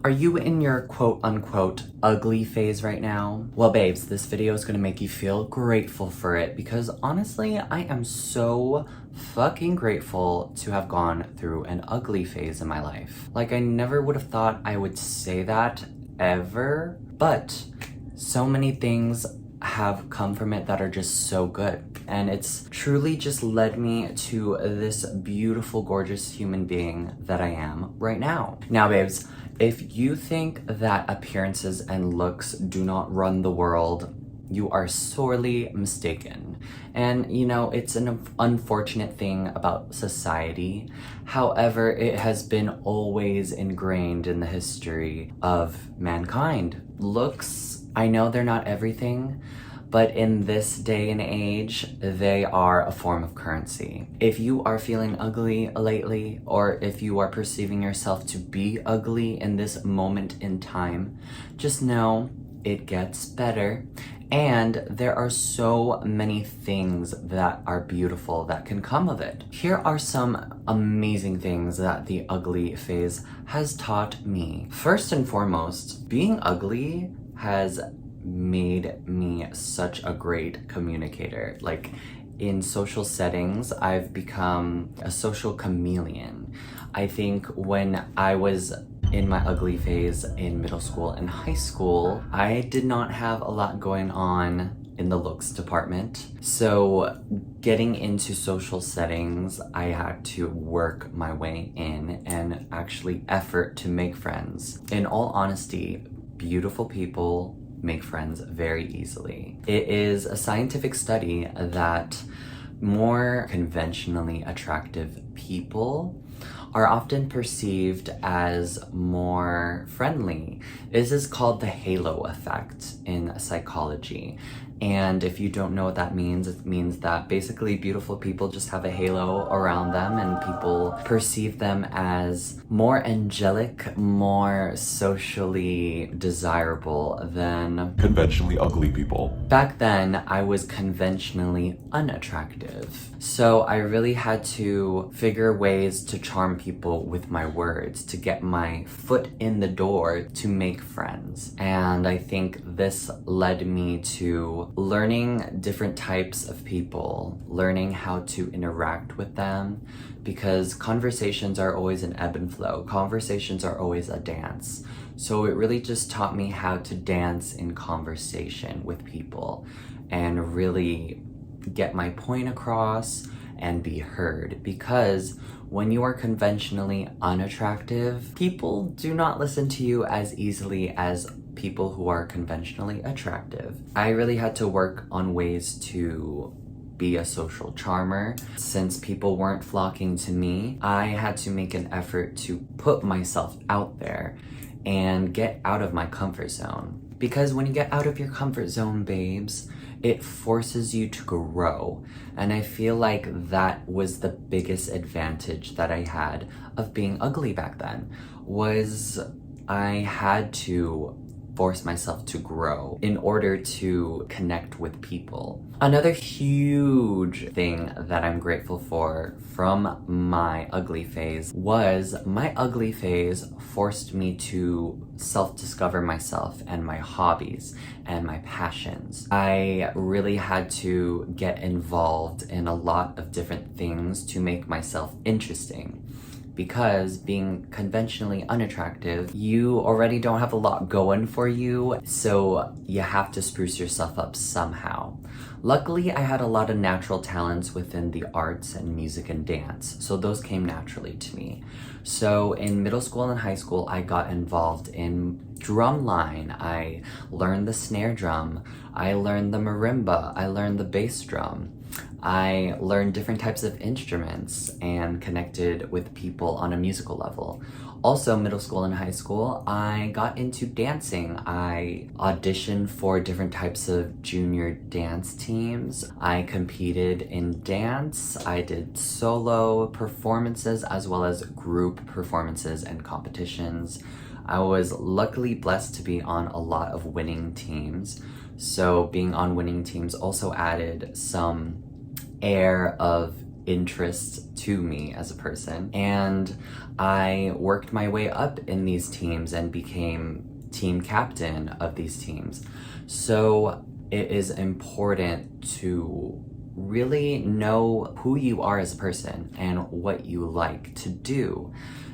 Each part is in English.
Are you in your quote-unquote ugly phase right now? Well, babes, this video is gonna make you feel grateful for it because honestly, I am so fucking grateful to have gone through an ugly phase in my life. Like, I never would have thought I would say that ever, but so many things have come from it that are just so good. And it's truly just led me to this beautiful, gorgeous human being that I am right now. Now, babes, if you think that appearances and looks do not run the world, you are sorely mistaken. And you know, it's an unfortunate thing about society. However, it has been always ingrained in the history of mankind. Looks, I know they're not everything, but in this day and age, they are a form of currency. If you are feeling ugly lately, or if you are perceiving yourself to be ugly in this moment in time, just know it gets better. And there are so many things that are beautiful that can come of it. Here are some amazing things that the ugly phase has taught me. First and foremost, being ugly has made me such a great communicator. Like, in social settings, I've become a social chameleon. I think when I was in my ugly phase in middle school and high school, I did not have a lot going on in the looks department. So getting into social settings, I had to work my way in and actually effort to make friends. In all honesty, beautiful people make friends very easily. It is a scientific study that more conventionally attractive people are often perceived as more friendly. This is called the halo effect in psychology. And if you don't know what that means, it means that basically beautiful people just have a halo around them and people perceive them as more angelic, more socially desirable than conventionally ugly people. Back then, I was conventionally unattractive. So I really had to figure ways to charm people with my words, to get my foot in the door to make friends. And I think this led me to learning different types of people, learning how to interact with them, because conversations are always an ebb and flow. Conversations are always a dance. So it really just taught me how to dance in conversation with people and really get my point across and be heard. Because when you are conventionally unattractive, people do not listen to you as easily as people who are conventionally attractive. I really had to work on ways to be a social charmer. Since people weren't flocking to me, I had to make an effort to put myself out there and get out of my comfort zone. Because when you get out of your comfort zone, babes, it forces you to grow. And I feel like that was the biggest advantage that I had of being ugly back then, was I had to force myself to grow in order to connect with people. Another huge thing that I'm grateful for from my ugly phase was my ugly phase forced me to self-discover myself and my hobbies and my passions. I really had to get involved in a lot of different things to make myself interesting. Because being conventionally unattractive, you already don't have a lot going for you, so you have to spruce yourself up somehow. Luckily, I had a lot of natural talents within the arts and music and dance, so those came naturally to me. So in middle school and high school, I got involved in drumline. I learned the snare drum, I learned the marimba, I learned the bass drum. I learned different types of instruments and connected with people on a musical level. Also, middle school and high school, I got into dancing. I auditioned for different types of junior dance teams. I competed in dance. I did solo performances as well as group performances and competitions. I was luckily blessed to be on a lot of winning teams. So being on winning teams also added some air of interests to me as a person. And I worked my way up in these teams and became team captain of these teams. So it is important to really know who you are as a person and what you like to do.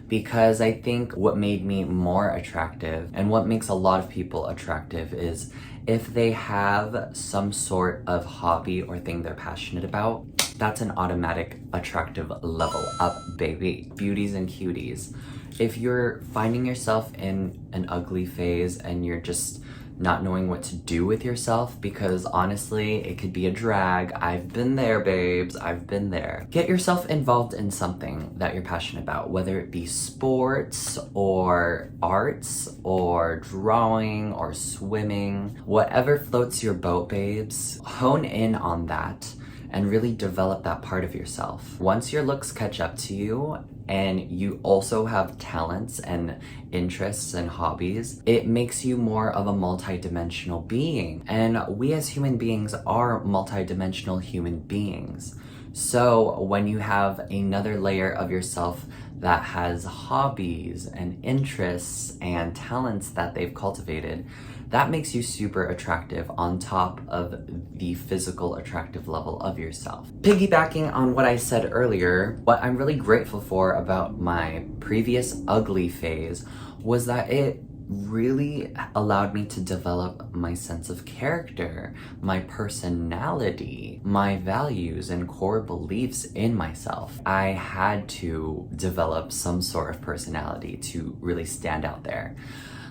Because I think what made me more attractive and what makes a lot of people attractive is if they have some sort of hobby or thing they're passionate about, that's an automatic attractive level up, baby. Beauties and cuties. If you're finding yourself in an ugly phase and you're just not knowing what to do with yourself, because honestly, it could be a drag. I've been there, babes. I've been there. Get yourself involved in something that you're passionate about, whether it be sports or arts or drawing or swimming. Whatever floats your boat, babes. Hone in on that and really develop that part of yourself. Once your looks catch up to you and you also have talents and interests and hobbies, it makes you more of a multi-dimensional being. And we as human beings are multi-dimensional human beings. So when you have another layer of yourself that has hobbies and interests and talents that they've cultivated, that makes you super attractive on top of the physical attractive level of yourself. Piggybacking on what I said earlier, what I'm really grateful for about my previous ugly phase was that it really allowed me to develop my sense of character, my personality, my values and core beliefs in myself. I had to develop some sort of personality to really stand out there.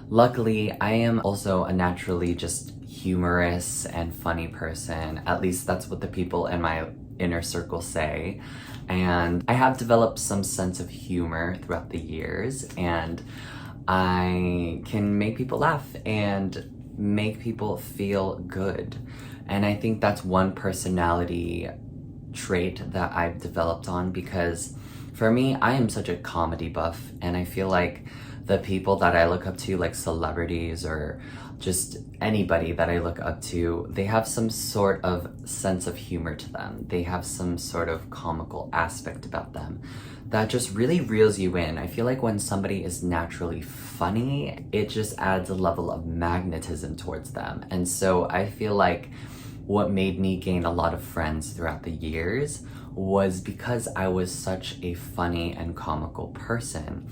Luckily, I am also a naturally just humorous and funny person. At least that's what the people in my inner circle say. And I have developed some sense of humor throughout the years, and I can make people laugh and make people feel good. And I think that's one personality trait that I've developed on, because for me, I am such a comedy buff, and I feel like the people that I look up to, like celebrities or just anybody that I look up to, they have some sort of sense of humor to them. They have some sort of comical aspect about them that just really reels you in. I feel like when somebody is naturally funny, it just adds a level of magnetism towards them. And so I feel like what made me gain a lot of friends throughout the years was because I was such a funny and comical person.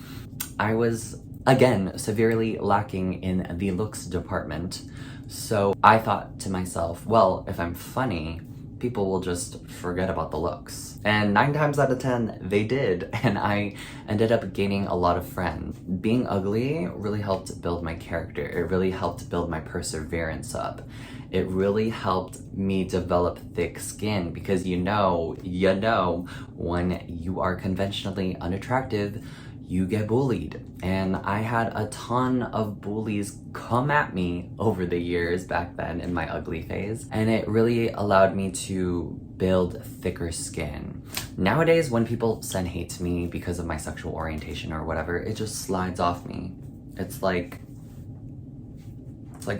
I was, again, severely lacking in the looks department. So I thought to myself, well, if I'm funny, people will just forget about the looks. And 9 times out of 10, they did. And I ended up gaining a lot of friends. Being ugly really helped build my character. It really helped build my perseverance up. It really helped me develop thick skin, because you know, when you are conventionally unattractive, you get bullied. And I had a ton of bullies come at me over the years back then in my ugly phase, and it really allowed me to build thicker skin. Nowadays, when people send hate to me because of my sexual orientation or whatever, it just slides off me. It's like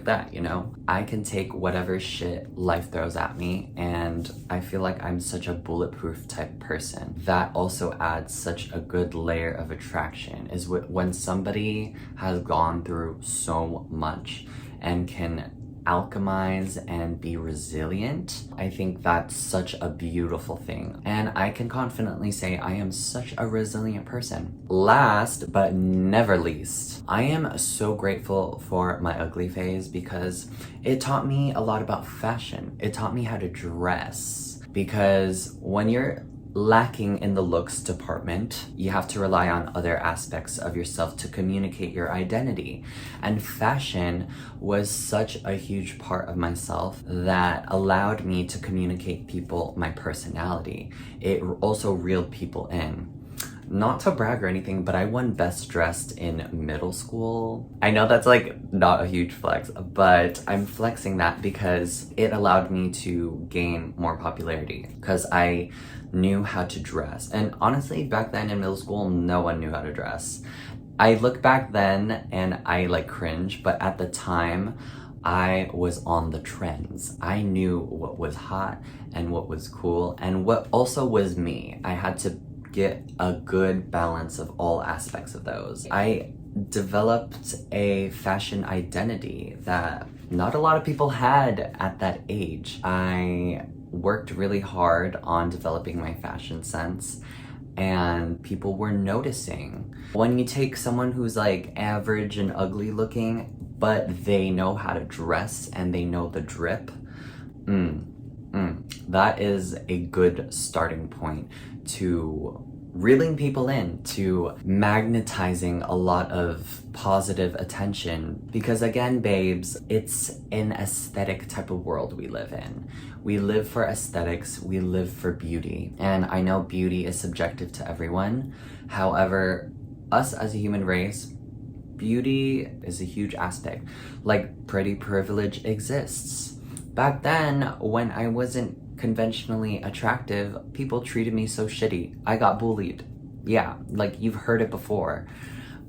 that, you know? I can take whatever shit life throws at me, and I feel like I'm such a bulletproof type person. That also adds such a good layer of attraction, is when somebody has gone through so much and can alchemize and be resilient. I think that's such a beautiful thing, and I can confidently say I am such a resilient person. Last but never least, I am so grateful for my ugly phase because it taught me a lot about fashion. It taught me how to dress, because when you're lacking in the looks department, you have to rely on other aspects of yourself to communicate your identity. And fashion was such a huge part of myself that allowed me to communicate people my personality. It also reeled people in. Not to brag or anything, but I won best dressed in middle school. I know that's like not a huge flex, but I'm flexing that because it allowed me to gain more popularity, because I knew how to dress. And honestly, back then in middle school, no one knew how to dress. I look back then and I like cringe, but at the time, I was on the trends. I knew what was hot and what was cool and what also was me. I had to get a good balance of all aspects of those. I developed a fashion identity that not a lot of people had at that age. I worked really hard on developing my fashion sense, and people were noticing. When you take someone who's like average and ugly looking, but they know how to dress and they know the drip, that is a good starting point to reeling people in, to magnetizing a lot of positive attention. Because again, babes, it's an aesthetic type of world we live in. We live for aesthetics, we live for beauty. And I know beauty is subjective to everyone. However, us as a human race, beauty is a huge aspect. Like, pretty privilege exists. Back then, when I wasn't conventionally attractive, people treated me so shitty. I got bullied. Yeah, like you've heard it before.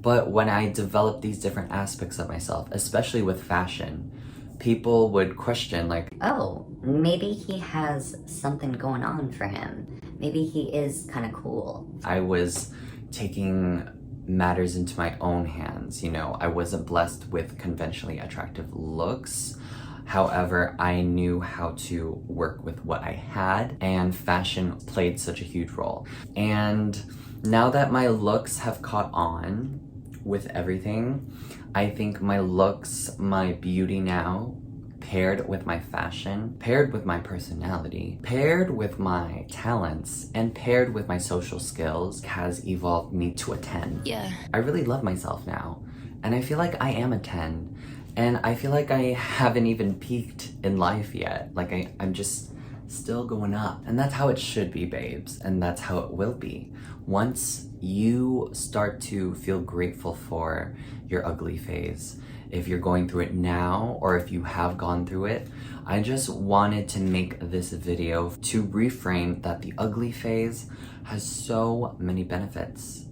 But when I developed these different aspects of myself, especially with fashion, people would question like, oh, maybe he has something going on for him. Maybe he is kind of cool. I was taking matters into my own hands, you know. I wasn't blessed with conventionally attractive looks. However, I knew how to work with what I had, and fashion played such a huge role. And now that my looks have caught on with everything, I think my looks, my beauty now, paired with my fashion, paired with my personality, paired with my talents, and paired with my social skills has evolved me to a 10. Yeah. I really love myself now, and I feel like I am a 10. And I feel like I haven't even peaked in life yet. Like I'm just still going up. And that's how it should be, babes. And that's how it will be. Once you start to feel grateful for your ugly phase, if you're going through it now, or if you have gone through it, I just wanted to make this video to reframe that the ugly phase has so many benefits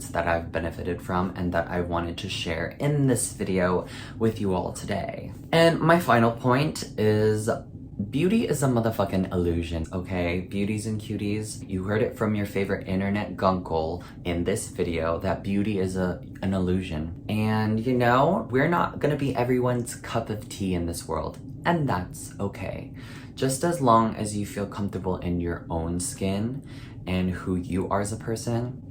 that I've benefited from and that I wanted to share in this video with you all today. And my final point is beauty is a motherfucking illusion, okay? Beauties and cuties, you heard it from your favorite internet guncle in this video that beauty is an illusion. And you know, we're not gonna be everyone's cup of tea in this world, and that's okay. Just as long as you feel comfortable in your own skin and who you are as a person,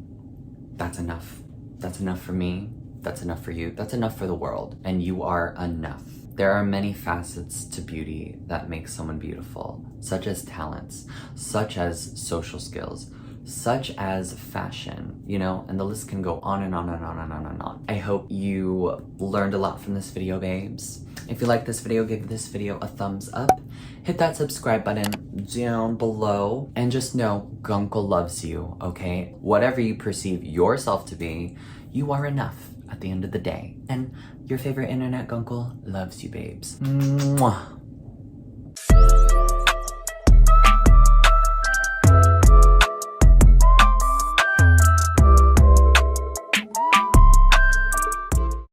that's enough. That's enough for me, that's enough for you, that's enough for the world, and you are enough. There are many facets to beauty that make someone beautiful, such as talents, such as social skills, such as fashion, you know, and the list can go on and on and on and on and on. I hope you learned a lot from this video, babes. If you like this video, give this video a thumbs up. Hit that subscribe button down below. And just know, Guncle loves you, okay? Whatever you perceive yourself to be, you are enough at the end of the day. And your favorite internet Guncle loves you, babes. Mwah.